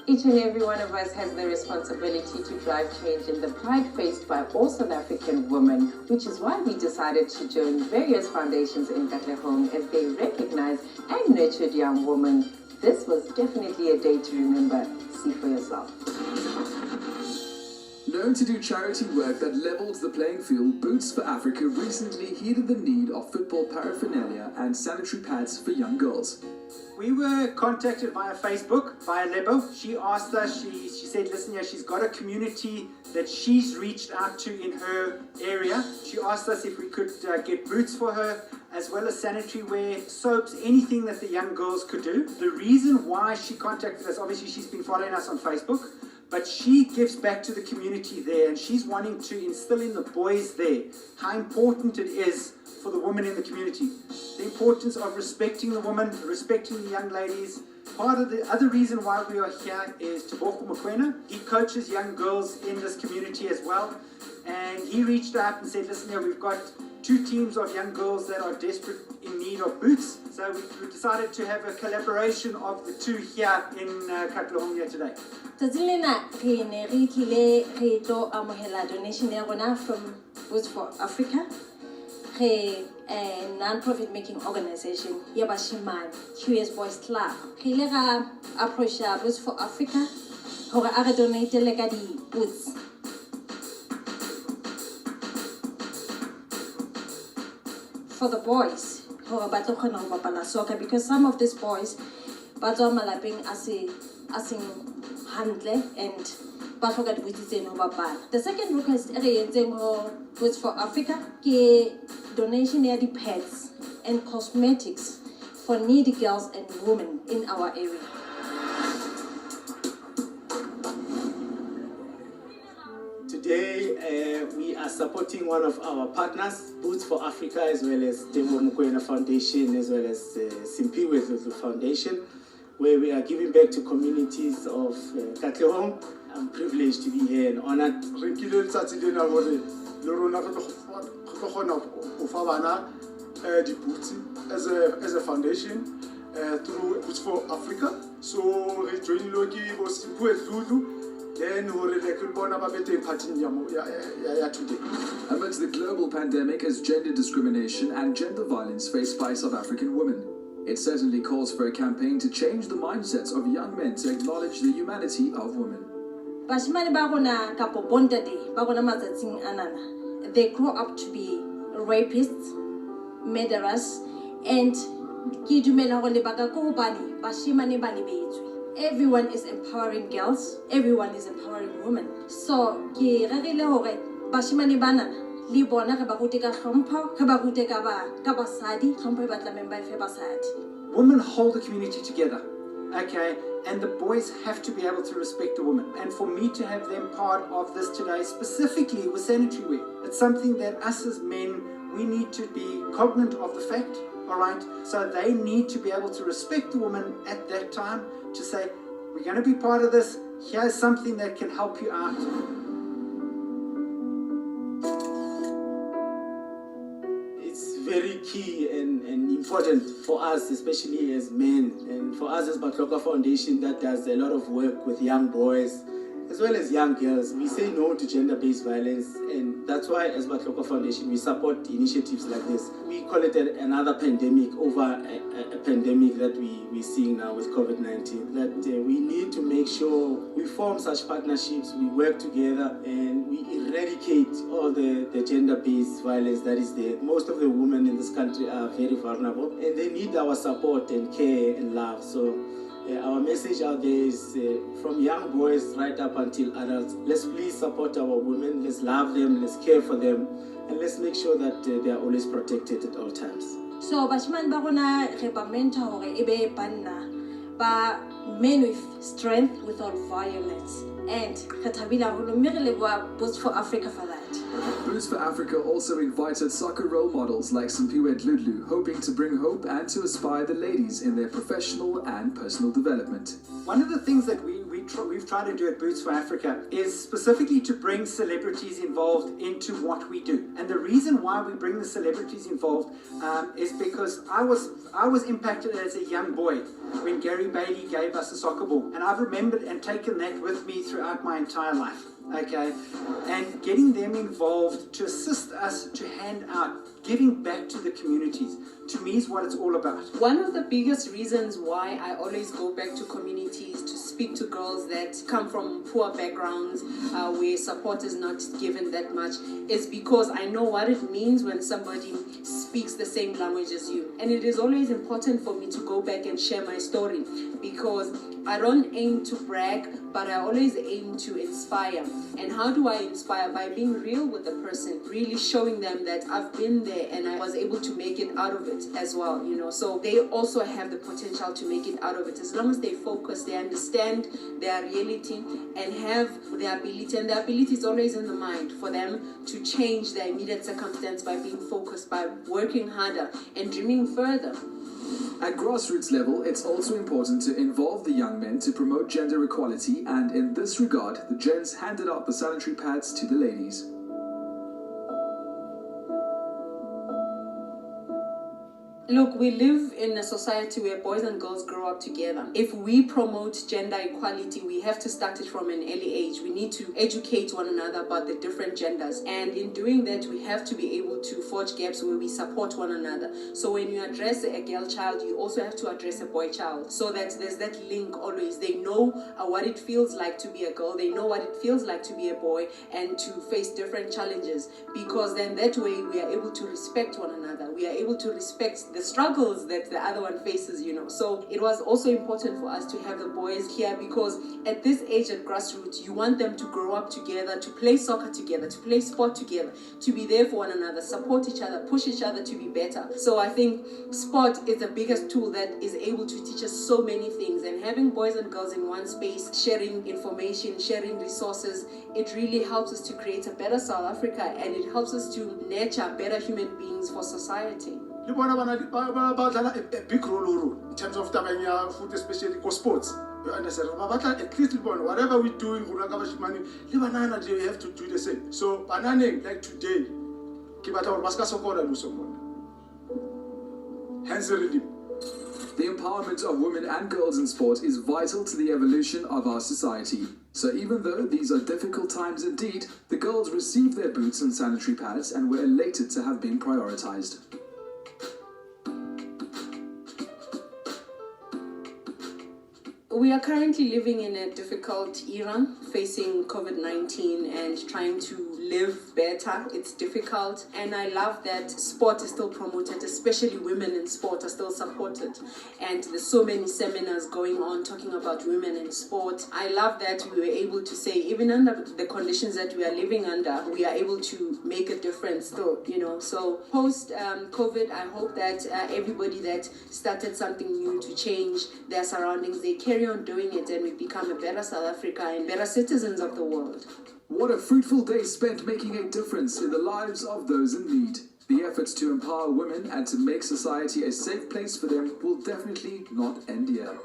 Each and every one of us has the responsibility to drive change in the pride faced by all South African women, which is why we decided to join various foundations in Katlehong as they recognize and nurtured young women. This was definitely a day to remember. See for yourself. Known to do charity work that levels the playing field, Boots for Africa recently heeded the need of football paraphernalia and sanitary pads for young girls. We were contacted via Facebook, via Lebo. She asked us, she said, listen here, she's got a community that she's reached out to in her area. She asked us if we could get boots for her, as well as sanitary wear, soaps, anything that the young girls could do. The reason why she contacted us, obviously she's been following us on Facebook, but she gives back to the community there, and she's wanting to instill in the boys there how important it is for the women in the community. The importance of respecting the women, respecting the young ladies. Part of the other reason why we are here is Teboho Mokoena. He coaches young girls in this community as well. And he reached out and said, listen here, we've got 2 teams of young girls that are desperate in need of boots. So we decided to have a collaboration of the 2 here in Katlehong here today. Tazilena re tlile re tlo amohela donation ya rona from Boots for Africa. A non-profit making organization ya bashimane QS Boys Club. Re ile ra approach Boots for Africa hore a re donate le ka di boots. For the boys hore ba tlo khona ho bapala soccer, because some of these boys ba tswa malapeng a seng handle and ba hloka diboots tseno ho bapala. The second request e re entseng ho Boots for Africa ke donation ya di pads and cosmetics for needy girls and women in our area. Today we are supporting one of our partners, Boots for Africa, as well as Teboho Mokoena Foundation, as well as Simphiwe Dludlu Foundation, where we are giving back to communities of Katlehong. I'm privileged to be here and honored. As a foundation through Boots for Africa. So we join Loki was Dludlu, then today. Amidst the global pandemic as gender discrimination and gender violence faced by South African women, it certainly calls for a campaign to change the mindsets of young men to acknowledge the humanity of women. Bashimane ba rona kapo bontate ba rona matsatsing anana, they grow up to be rapists, murderers, and ki dumela hore lebaka ko hobane bashimane ba lebetswe. Everyone is empowering girls, everyone is empowering women. So ke rerile hore bashimane bana le bona re ba rute ka hlompho, re ba rute ka basadi, hlompho e ba tlameng ba e fe basadi. Women hold the community together, okay? And the boys have to be able to respect the women. And for me to have them part of this today, specifically with sanitary wear, it's something that us as men, we need to be cognizant of the fact, all right? So they need to be able to respect the woman at that time, to say, we're going to be part of this, here's something that can help you out. It's very key and important for us, especially as men, and for us as Batloka Foundation that does a lot of work with young boys as well as young girls. We say no to gender-based violence, and that's why as Batloka Foundation we support initiatives like this. We call it another pandemic over a pandemic that we're seeing now with COVID-19, that we need to make sure we form such partnerships, we work together, and we eradicate all the gender-based violence that is there. Most of the women in this country are very vulnerable, and they need our support and care and love. So our message out there is from young boys right up until adults, let's please support our women, let's love them, let's care for them, and let's make sure that they are always protected at all times. So bashimane ba rona re ba mentor hore ebe banna ba men with strength without violence, and re thabile haholo mme re leboha Boots for Africa for that. Boots for Africa also invited soccer role models like Simphiwe Dludlu, hoping to bring hope and to inspire the ladies in their professional and personal development. One of the things that we've tried to do at Boots for Africa is specifically to bring celebrities involved into what we do. And the reason why we bring the celebrities involved is because I was impacted as a young boy when Gary Bailey gave us a soccer ball. And I've remembered and taken that with me throughout my entire life. Okay, and getting them involved to assist us to hand out, giving back to the communities, to me is what it's all about. One of the biggest reasons why I always go back to communities to speak to girls that come from poor backgrounds, where support is not given that much, is because I know what it means when somebody speaks the same language as you. And it is always important for me to go back and share my story, because I don't aim to brag, but I always aim to inspire. And how do I inspire? By being real with the person, really showing them that I've been there and I was able to make it out of it as well, you know. So they also have the potential to make it out of it, as long as they focus, they understand their reality and have their ability. And their ability is always in the mind for them to change their immediate circumstance by being focused, by working harder and dreaming further. At grassroots level, it's also important to involve the young men to promote gender equality, and in this regard, the gents handed out the sanitary pads to the ladies. Look, we live in a society where boys and girls grow up together. If we promote gender equality, we have to start it from an early age. We need to educate one another about the different genders. And in doing that, we have to be able to forge gaps where we support one another. So when you address a girl child, you also have to address a boy child, so that there's that link always. They know what it feels like to be a girl. They know what it feels like to be a boy and to face different challenges. Because then that way we are able to respect one another. We are able to respect the struggles that the other one faces, you know. So it was also important for us to have the boys here, because at this age at grassroots, you want them to grow up together, to play soccer together, to play sport together, to be there for one another, support each other, push each other to be better. So I think sport is the biggest tool that is able to teach us so many things. And having boys and girls in one space, sharing information, sharing resources, it really helps us to create a better South Africa, and it helps us to nurture better human beings for society. Le bona ba a big role in terms of tabanya food, especially for sports. You understand? At least whatever we do in Guranga, you have to do the same. So banana like today, kibata or baska sokora do someone. Hence the The empowerment of women and girls in sport is vital to the evolution of our society. So even though these are difficult times indeed, the girls received their boots and sanitary pads and were elated to have been prioritized. We are currently living in a difficult era, facing COVID-19 and trying to live better. It's difficult, and I love that sport is still promoted, especially women in sport are still supported, and there's so many seminars going on talking about women in sport. I love that we were able to say, even under the conditions that we are living under, we are able to make a difference still, you know. So post COVID, I hope that everybody that started something new to change their surroundings, they carry on doing it, and we become a better South Africa and better citizens of the world. What a fruitful day spent making a difference in the lives of those in need. The efforts to empower women and to make society a safe place for them will definitely not end here.